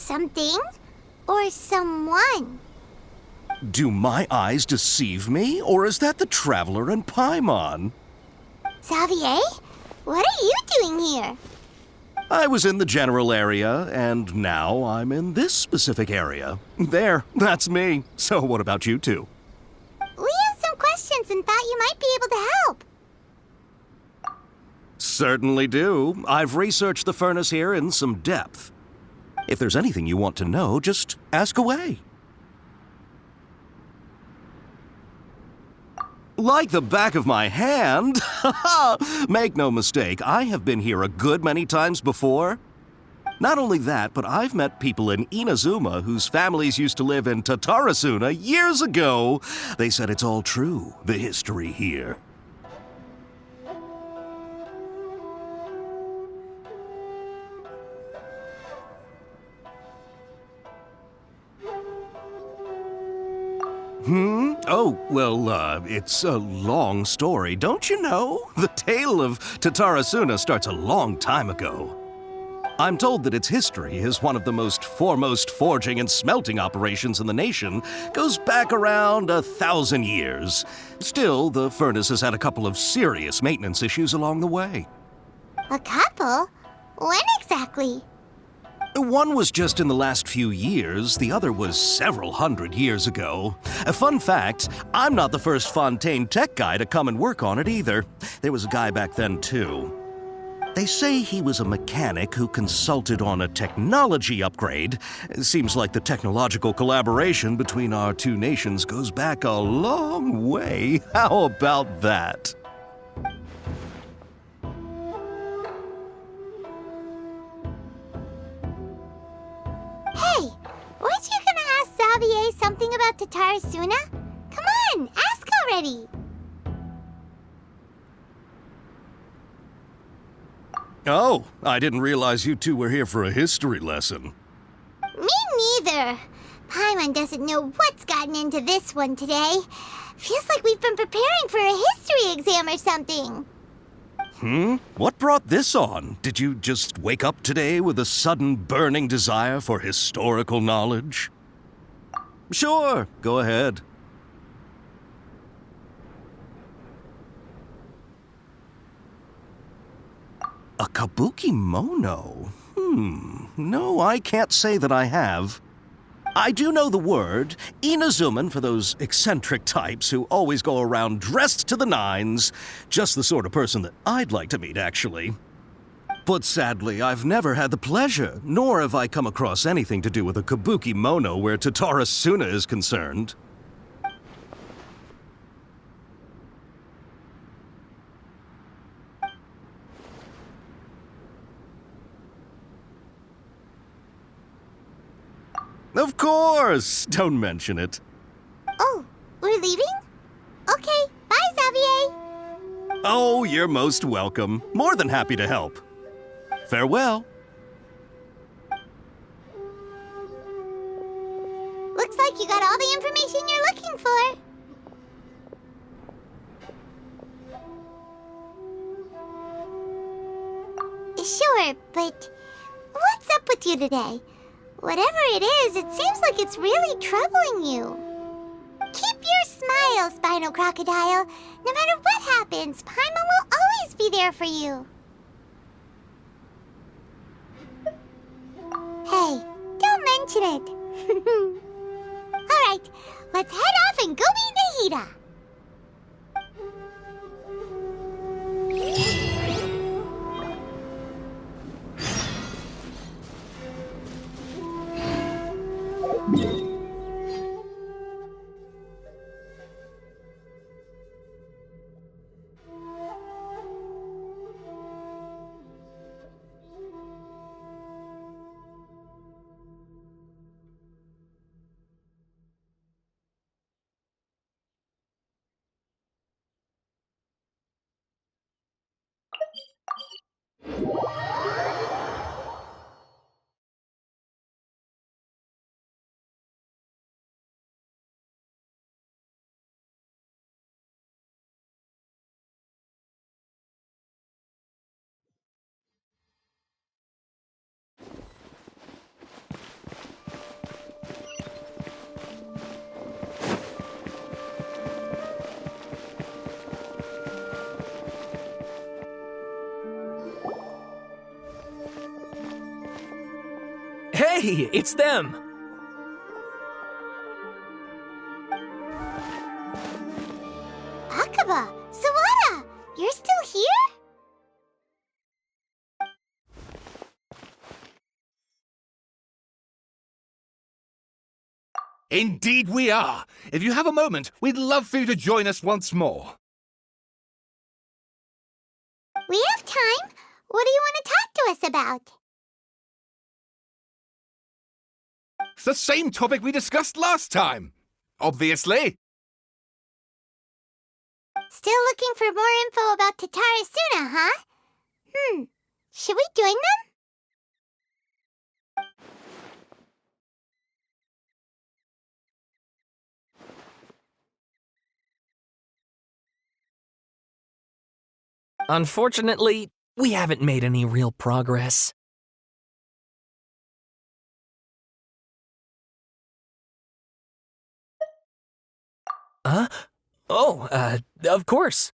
something or someone. Do my eyes deceive me, or is that the Traveler and Paimon? Xavier, what are you doing here? I was in the general area, and now I'm in this specific area. There, that's me. So what about you two? We have some questions and thought you might be able to help. Certainly do. I've researched the furnace here in some depth. If there's anything you want to know, just ask away. Like the back of my hand? Make no mistake, I have been here a good many times before. Not only that, but I've met people in Inazuma whose families used to live in Tatarasuna years ago. They said it's all true, the history here. Oh, well, it's a long story, don't you know? The tale of Tatarasuna starts a long time ago. I'm told that its history is one of the most foremost forging and smelting operations in the nation, goes back around 1,000 years. Still, the furnace has had a couple of serious maintenance issues along the way. A couple? When exactly? One was just in the last few years, the other was several hundred years ago. A fun fact, I'm not the first Fontaine tech guy to come and work on it either. There was a guy back then too. They say he was a mechanic who consulted on a technology upgrade. It seems like the technological collaboration between our two nations goes back a long way. How about that? Hey, weren't you gonna ask Xavier something about Tatarasuna? Come on, ask already! Oh, I didn't realize you two were here for a history lesson. Me neither. Paimon doesn't know what's gotten into this one today. Feels like we've been preparing for a history exam or something. What brought this on? Did you just wake up today with a sudden burning desire for historical knowledge? Sure, go ahead. A kabuki mono? No, I can't say that I have. I do know the word, Inazuman for those eccentric types who always go around dressed to the nines. Just the sort of person that I'd like to meet, actually. But sadly, I've never had the pleasure, nor have I come across anything to do with a kabuki mono where Tatarasuna is concerned. Of course! Don't mention it. Oh, we're leaving? Okay, bye, Xavier! Oh, you're most welcome. More than happy to help. Farewell. Looks like you got all the information you're looking for. Sure, but what's up with you today? Whatever it is, it seems like it's really troubling you. Keep your smile, Spinal Crocodile. No matter what happens, Paimon will always be there for you. Hey, don't mention it. Alright, let's head off and go meet Nahida. Hey, it's them! Akaba, Sawada, you're still here? Indeed we are. If you have a moment, we'd love for you to join us once more. We have time. What do you want to talk to us about? It's the same topic we discussed last time. Obviously. Still looking for more info about Tatarasuna, huh? Should we join them? Unfortunately, we haven't made any real progress. Huh? Oh, of course.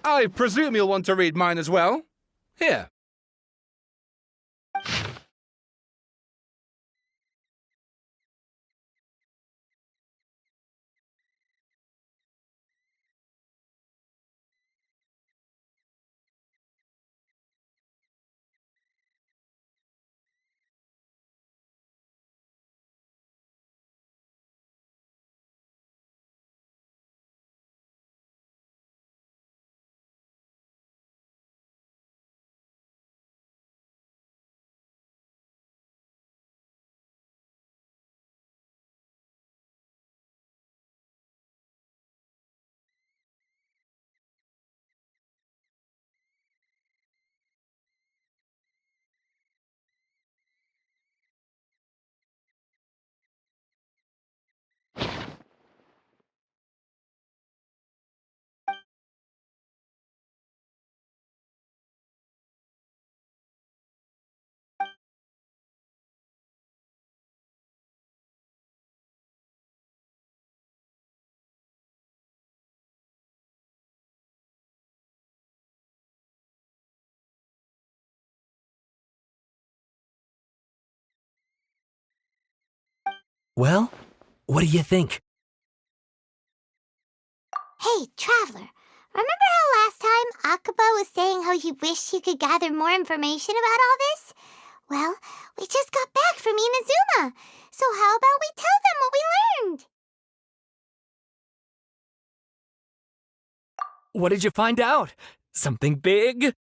I presume you'll want to read mine as well. Here. Well, what do you think? Hey, Traveler, remember how last time Akaba was saying how he wished he could gather more information about all this? Well, we just got back from Inazuma, so how about we tell them what we learned? What did you find out? Something big? It's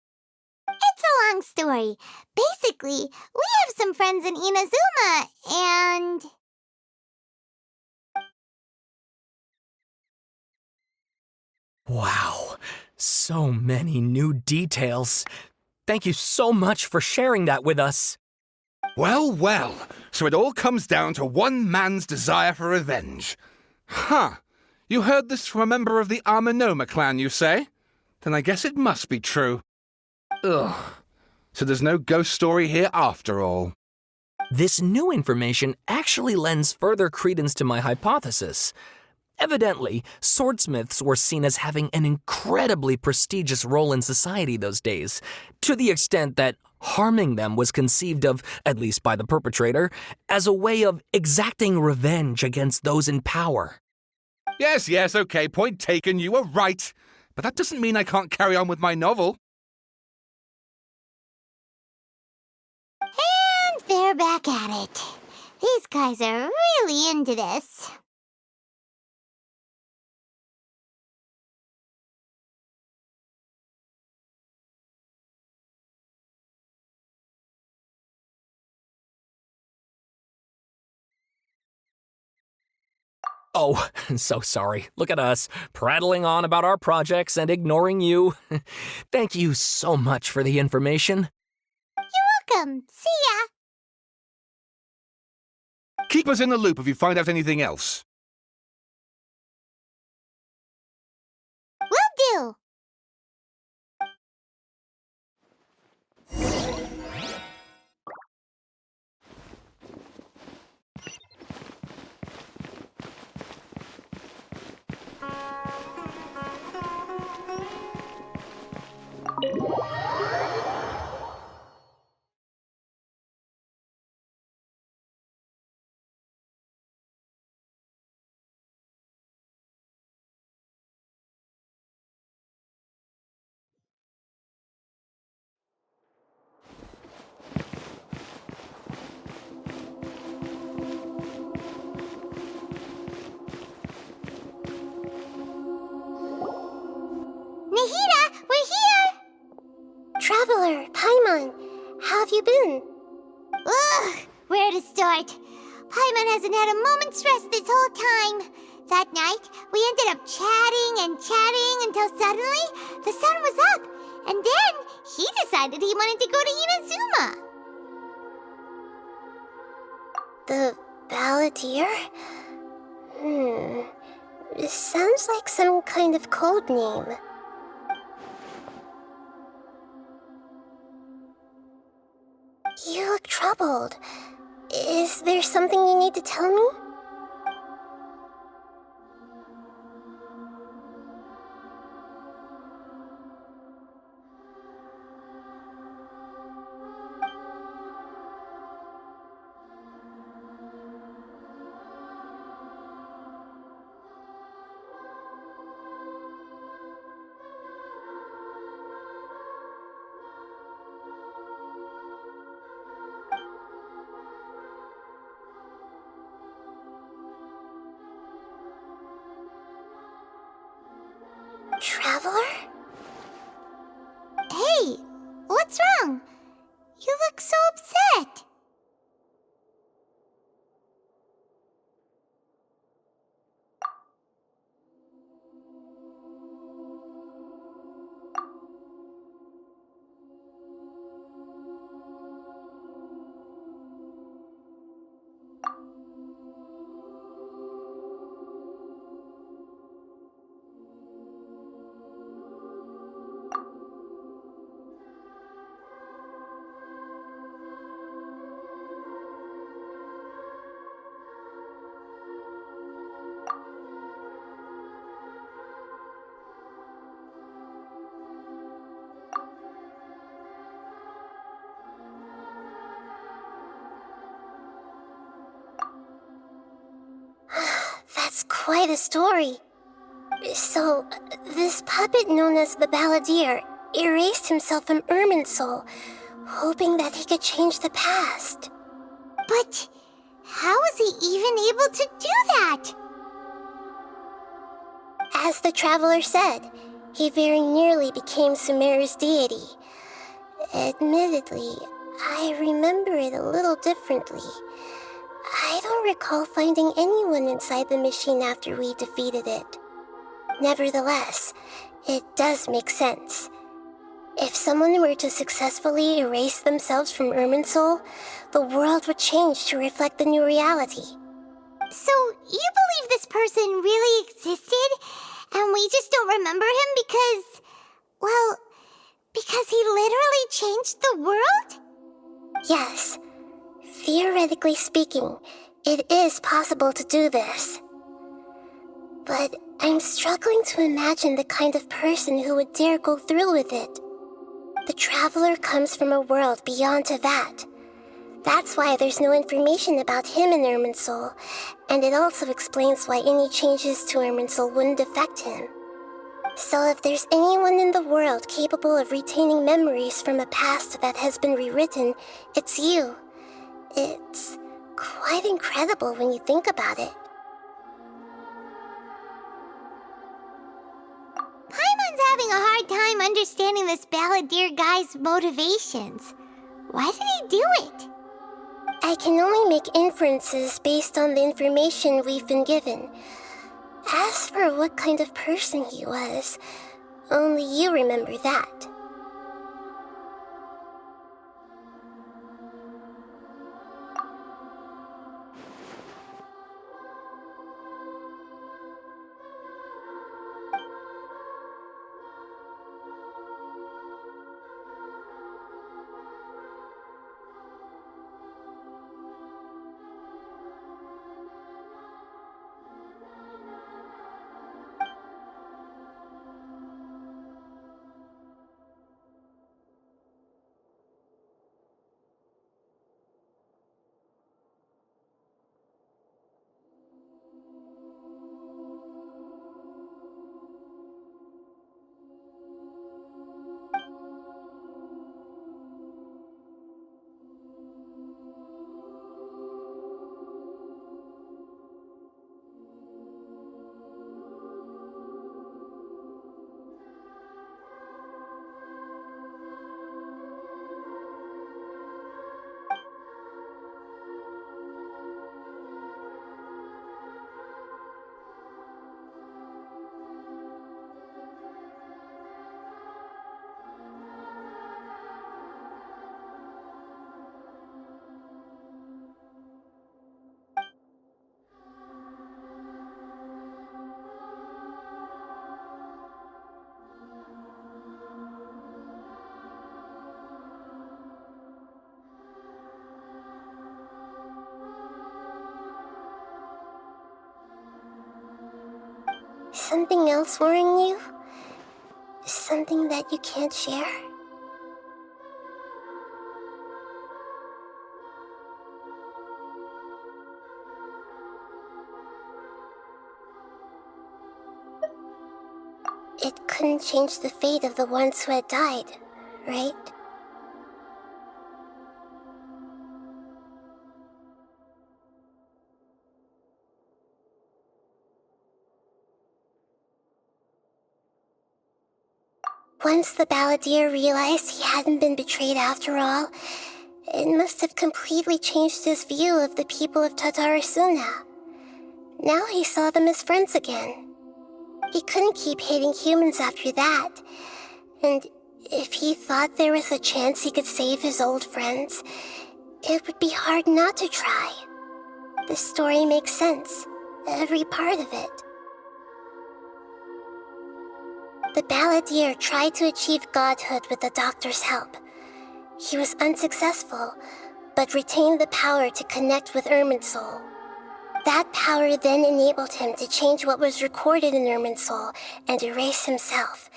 a long story. Basically, we have some friends in Inazuma, and... Wow, so many new details. Thank you so much for sharing that with us. Well, well. So it all comes down to one man's desire for revenge. Huh. You heard this from a member of the Amanoma clan, you say? Then I guess it must be true. Ugh. So there's no ghost story here after all. This new information actually lends further credence to my hypothesis. Evidently, swordsmiths were seen as having an incredibly prestigious role in society those days, to the extent that harming them was conceived of, at least by the perpetrator, as a way of exacting revenge against those in power. Yes, okay, point taken, you were right. But that doesn't mean I can't carry on with my novel. And they're back at it. These guys are really into this. Oh, so sorry. Look at us, prattling on about our projects and ignoring you. Thank you so much for the information. Welcome. See ya. Keep us in the loop if you find out anything else. Will do. Nahida, we're here! Traveler, Paimon, how have you been? Ugh, where to start? Paimon hasn't had a moment's rest this whole time. That night, we ended up chatting and chatting until suddenly the sun was up. And then he decided he wanted to go to Inazuma. The Balladeer? This sounds like some kind of code name. You look troubled. Is there something you need to tell me? Traveler? Hey, what's wrong? You look so upset. That's quite a story. So, this puppet known as the Balladeer erased himself from Irminsul, hoping that he could change the past. But how was he even able to do that? As the Traveler said, he very nearly became Sumeru's deity. Admittedly, I remember it a little differently. I don't recall finding anyone inside the machine after we defeated it. Nevertheless, it does make sense. If someone were to successfully erase themselves from Irminsul, the world would change to reflect the new reality. So, you believe this person really existed, and we just don't remember him because, well, because he literally changed the world? Yes. Theoretically speaking, it is possible to do this. But I'm struggling to imagine the kind of person who would dare go through with it. The Traveler comes from a world beyond Tevat. That's why there's no information about him in Irminsul, and it also explains why any changes to Irminsul wouldn't affect him. So if there's anyone in the world capable of retaining memories from a past that has been rewritten, it's you. It's quite incredible when you think about it. Paimon's having a hard time understanding this balladeer guy's motivations. Why did he do it? I can only make inferences based on the information we've been given. As for what kind of person he was, only you remember that. Something else worrying you? Something that you can't share? It couldn't change the fate of the ones who had died, right? Once the balladeer realized he hadn't been betrayed after all, it must have completely changed his view of the people of Tatarasuna. Now he saw them as friends again. He couldn't keep hating humans after that, and if he thought there was a chance he could save his old friends, it would be hard not to try. The story makes sense, every part of it. The balladeer tried to achieve godhood with the doctor's help. He was unsuccessful, but retained the power to connect with Irminsul. That power then enabled him to change what was recorded in Irminsul and erase himself,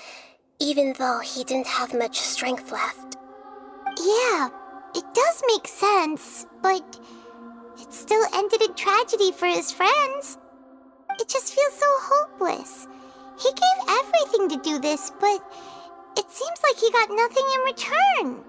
even though he didn't have much strength left. Yeah, it does make sense, but it still ended in tragedy for his friends. It just feels so hopeless. He gave everything to do this, but it seems like he got nothing in return.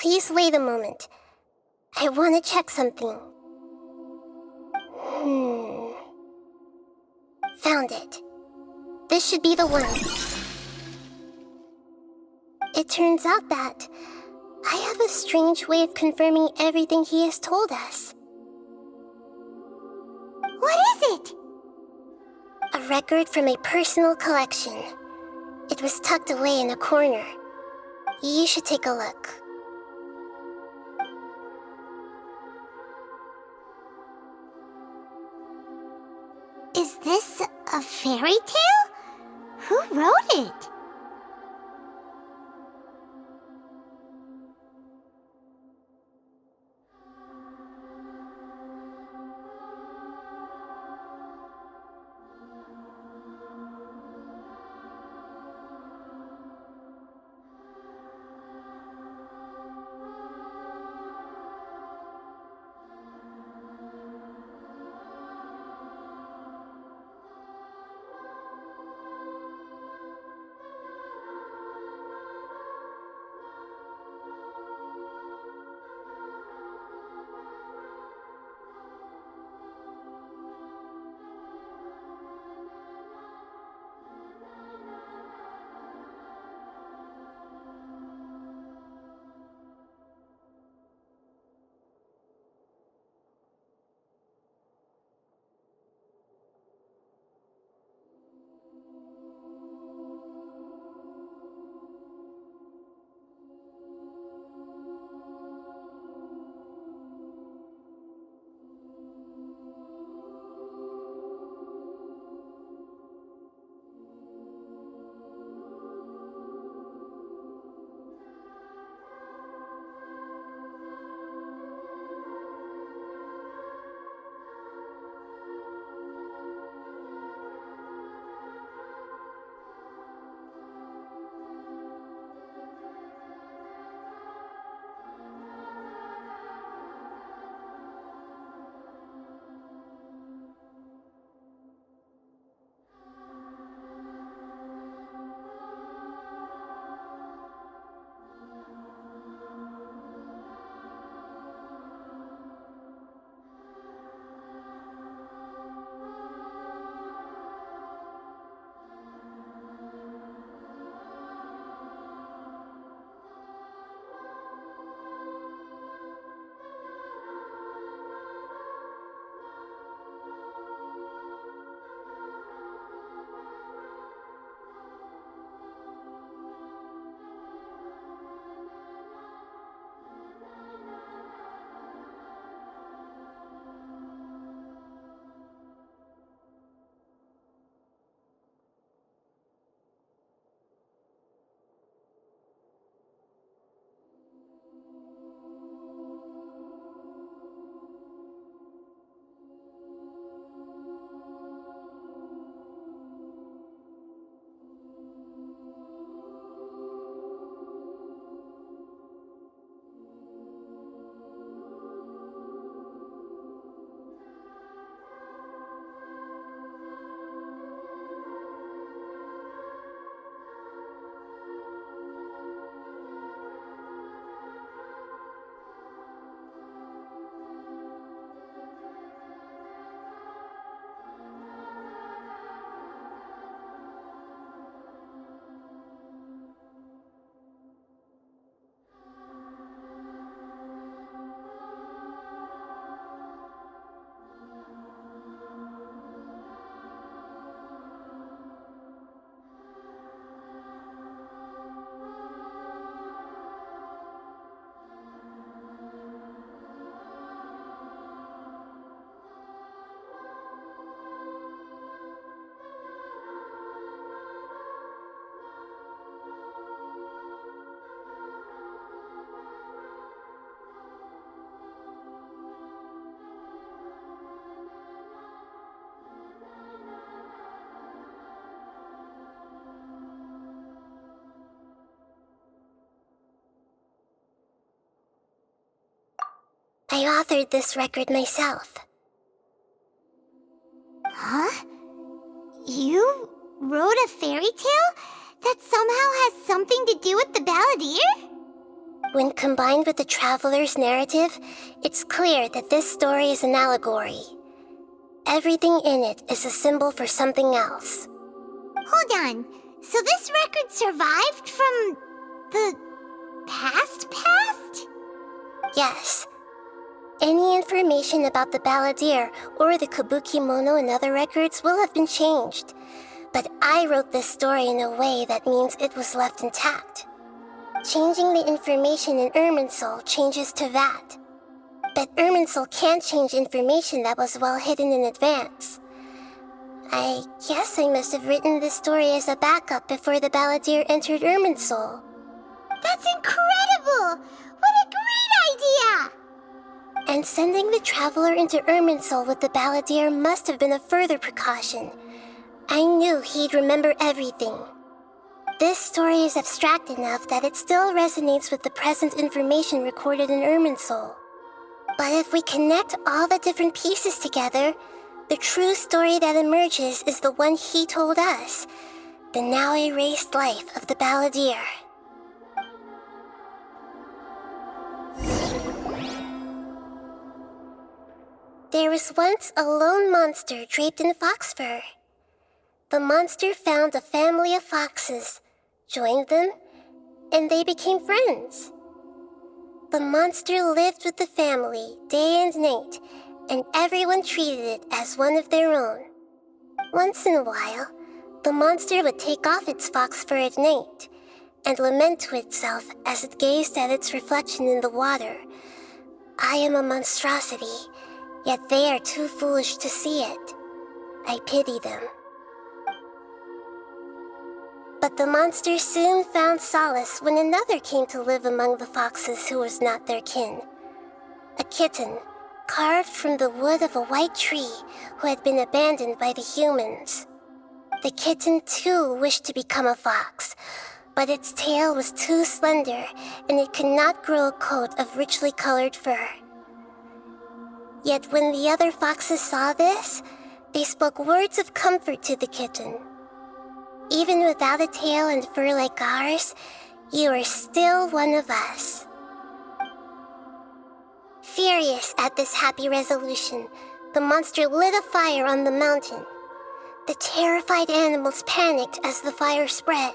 Please wait a moment. I want to check something. Found it. This should be the one. It turns out that I have a strange way of confirming everything he has told us. What is it? A record from a personal collection. It was tucked away in a corner. You should take a look. fairy tale? Who wrote it? I authored this record myself. Huh? You wrote a fairy tale that somehow has something to do with the balladeer? When combined with the traveler's narrative, it's clear that this story is an allegory. Everything in it is a symbol for something else. Hold on. So this record survived from the past? Yes. Any information about the balladeer or the kabuki-mono in other records will have been changed. But I wrote this story in a way that means it was left intact. Changing the information in Irminsul changes to that. But Irminsul can't change information that was well hidden in advance. I guess I must have written this story as a backup before the balladeer entered Irminsul. That's incredible! What a great idea! And sending the traveler into Irminsul with the balladeer must have been a further precaution. I knew he'd remember everything. This story is abstract enough that it still resonates with the present information recorded in Irminsul. But if we connect all the different pieces together, the true story that emerges is the one he told us, the now erased life of the balladeer. There was once a lone monster draped in fox fur. The monster found a family of foxes, joined them, and they became friends. The monster lived with the family day and night, and everyone treated it as one of their own. Once in a while, the monster would take off its fox fur at night and lament to itself as it gazed at its reflection in the water. I am a monstrosity, yet they are too foolish to see it. I pity them. But the monster soon found solace when another came to live among the foxes who was not their kin. A kitten, carved from the wood of a white tree who had been abandoned by the humans. The kitten too wished to become a fox, but its tail was too slender and it could not grow a coat of richly colored fur. Yet when the other foxes saw this, they spoke words of comfort to the kitten. Even without a tail and fur like ours, you are still one of us. Furious at this happy resolution, the monster lit a fire on the mountain. The terrified animals panicked as the fire spread.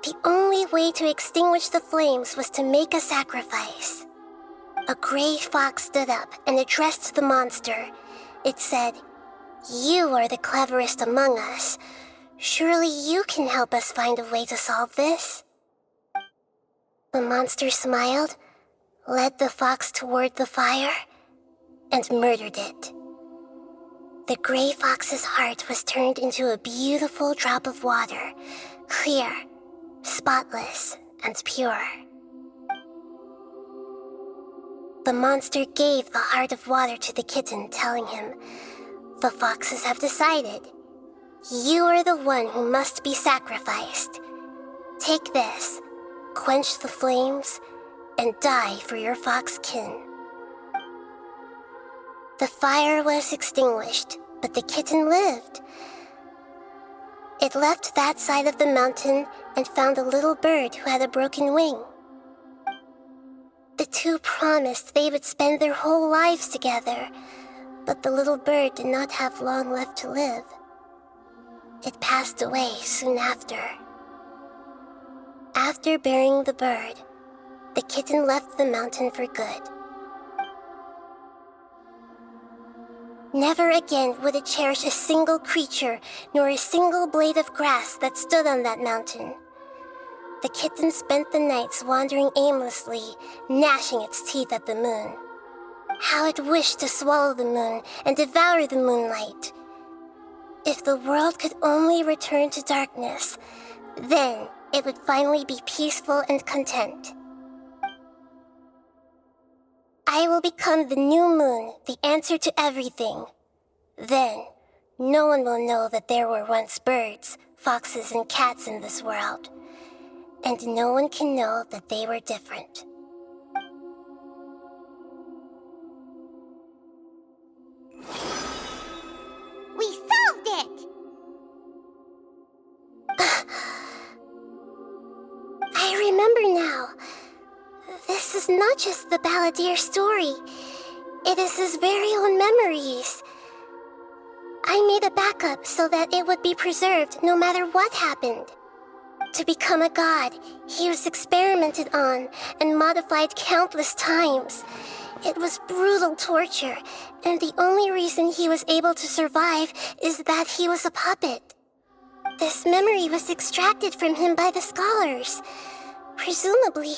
The only way to extinguish the flames was to make a sacrifice. A gray fox stood up and addressed the monster. It said, "You are the cleverest among us. Surely you can help us find a way to solve this." The monster smiled, led the fox toward the fire, and murdered it. The gray fox's heart was turned into a beautiful drop of water, clear, spotless, and pure. The monster gave the heart of water to the kitten, telling him, "The foxes have decided. You are the one who must be sacrificed. Take this, quench the flames, and die for your fox kin." The fire was extinguished, but the kitten lived. It left that side of the mountain and found a little bird who had a broken wing. The two promised they would spend their whole lives together, but the little bird did not have long left to live. It passed away soon after. After burying the bird, the kitten left the mountain for good. Never again would it cherish a single creature nor a single blade of grass that stood on that mountain. The kitten spent the nights wandering aimlessly, gnashing its teeth at the moon. How it wished to swallow the moon and devour the moonlight. If the world could only return to darkness, then it would finally be peaceful and content. I will become the new moon, the answer to everything. Then, no one will know that there were once birds, foxes, and cats in this world. And no one can know that they were different. We solved it! I remember now. This is not just the balladeer story. It is his very own memories. I made a backup so that it would be preserved no matter what happened. To become a god, he was experimented on and modified countless times. It was brutal torture, and the only reason he was able to survive is that he was a puppet. This memory was extracted from him by the scholars. Presumably,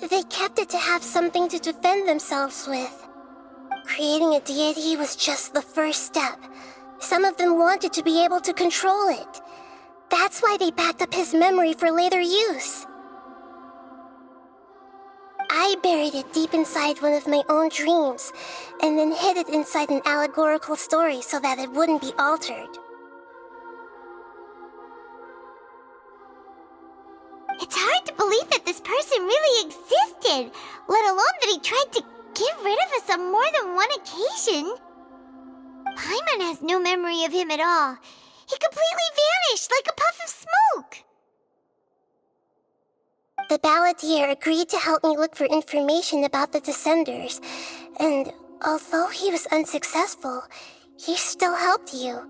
they kept it to have something to defend themselves with. Creating a deity was just the first step. Some of them wanted to be able to control it. That's why they backed up his memory for later use. I buried it deep inside one of my own dreams, and then hid it inside an allegorical story so that it wouldn't be altered. It's hard to believe that this person really existed, let alone that he tried to get rid of us on more than one occasion. Paimon has no memory of him at all. He completely vanished like a puff of smoke. The balladeer agreed to help me look for information about the Descenders, and although he was unsuccessful, he still helped you.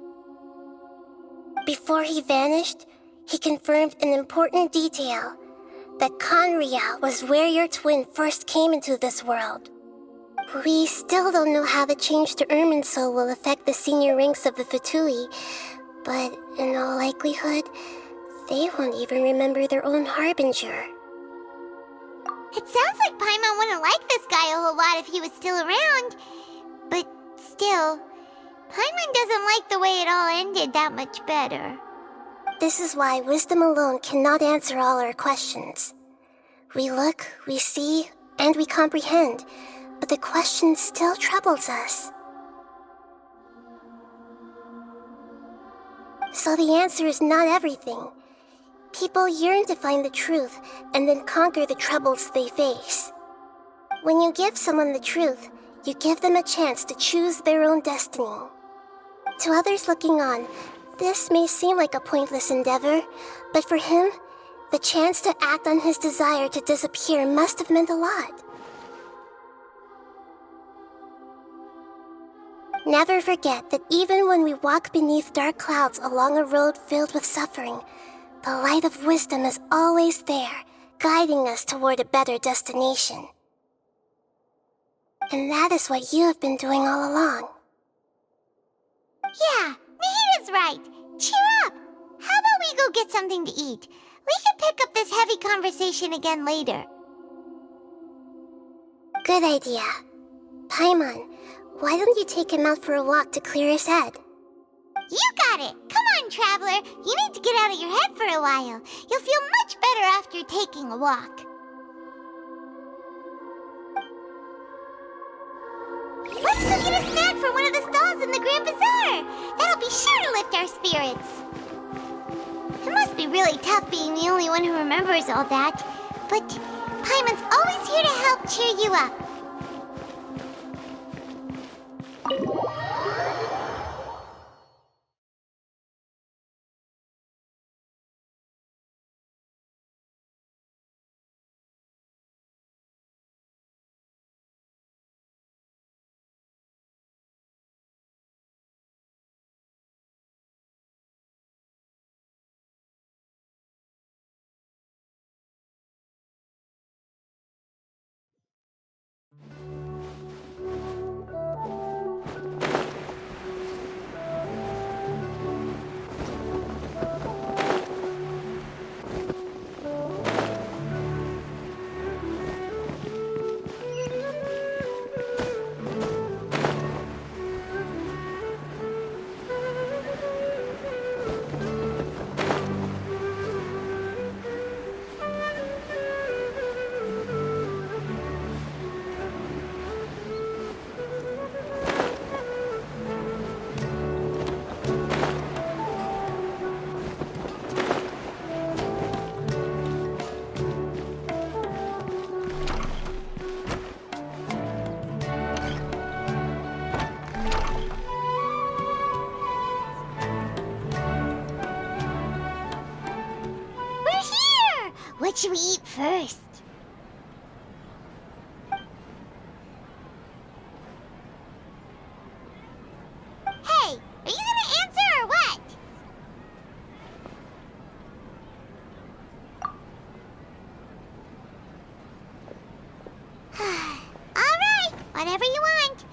Before he vanished, he confirmed an important detail, that Conria was where your twin first came into this world. We still don't know how the change to Irminsul will affect the senior ranks of the Fatui, but in all likelihood, they won't even remember their own Harbinger. It sounds like Paimon wouldn't like this guy a whole lot if he was still around. But still, Paimon doesn't like the way it all ended that much better. This is why wisdom alone cannot answer all our questions. We look, we see, and we comprehend, but the question still troubles us. So the answer is not everything. People yearn to find the truth and then conquer the troubles they face. When you give someone the truth, you give them a chance to choose their own destiny. To others looking on, this may seem like a pointless endeavor, but for him, the chance to act on his desire to disappear must have meant a lot. Never forget that even when we walk beneath dark clouds along a road filled with suffering, the light of wisdom is always there, guiding us toward a better destination. And that is what you have been doing all along. Yeah, Mihida's right. Cheer up. How about we go get something to eat? We can pick up this heavy conversation again later. Good idea. Paimon, why don't you take him out for a walk to clear his head? You got it! Come on, Traveler! You need to get out of your head for a while. You'll feel much better after taking a walk. Let's go get a snack from one of the stalls in the Grand Bazaar! That'll be sure to lift our spirits. It must be really tough being the only one who remembers all that. But Paimon's always here to help cheer you up. What should we eat first? Hey, are you gonna answer or what? Alright, whatever you want.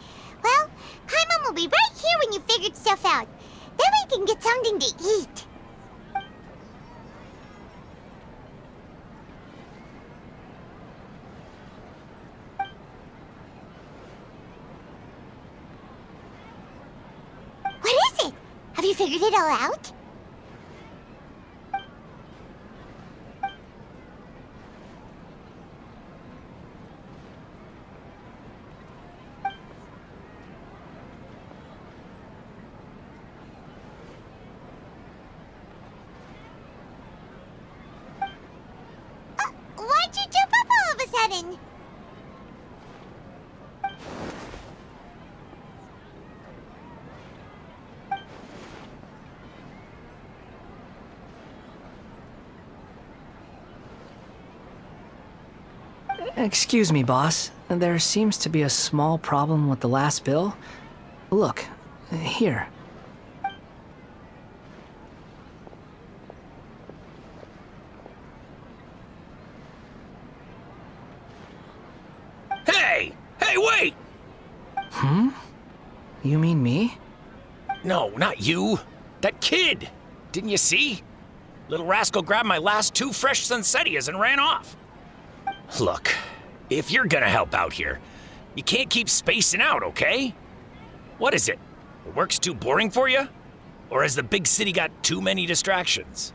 Well, Paimon will be right here when you figured stuff out. Then we can get something to eat. you figured it all out? Why'd you jump up all of a sudden? Excuse me, boss. There seems to be a small problem with the last bill. Look, here. Hey! Hey, wait! You mean me? No, not you. That kid! Didn't you see? Little rascal grabbed my last 2 fresh Sunsettias and ran off. Look, if you're gonna help out here, you can't keep spacing out, okay? What is it? Work's too boring for you? Or has the big city got too many distractions?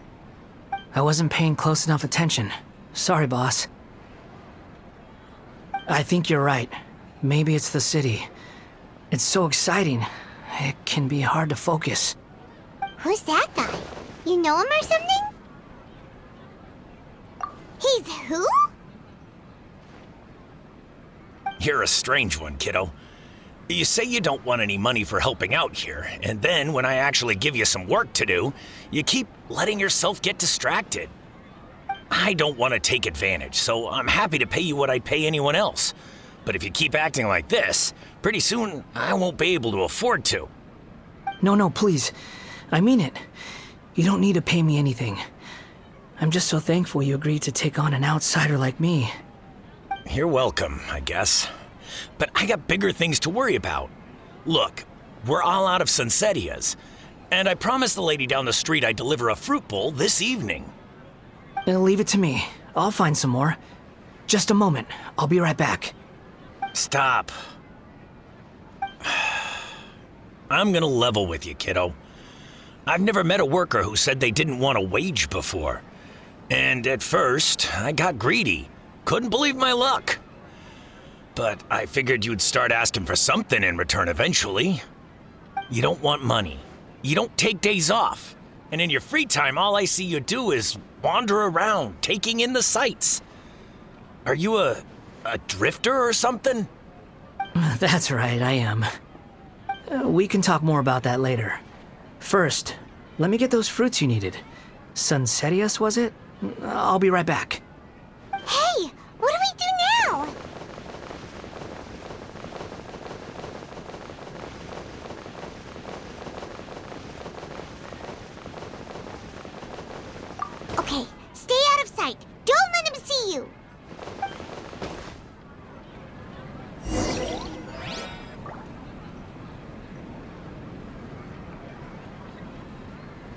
I wasn't paying close enough attention. Sorry, boss. I think you're right. Maybe it's the city. It's so exciting. It can be hard to focus. Who's that guy? You know him or something? He's who? You're a strange one, kiddo. You say you don't want any money for helping out here, and then when I actually give you some work to do, you keep letting yourself get distracted. I don't want to take advantage, so I'm happy to pay you what I'd pay anyone else. But if you keep acting like this, pretty soon I won't be able to afford to. No, please. I mean it. You don't need to pay me anything. I'm just so thankful you agreed to take on an outsider like me. You're welcome, I guess. But I got bigger things to worry about. Look, we're all out of Sunsettias, and I promised the lady down the street I'd deliver a fruit bowl this evening. Leave it to me. I'll find some more. Just a moment. I'll be right back. Stop. I'm gonna level with you, kiddo. I've never met a worker who said they didn't want a wage before. And at first, I got greedy. Couldn't believe my luck. But I figured you'd start asking for something in return eventually. You don't want money. You don't take days off. And in your free time, all I see you do is wander around, taking in the sights. Are you a drifter or something? That's right, I am. We can talk more about that later. First, let me get those fruits you needed. Sunsettias, was it? I'll be right back.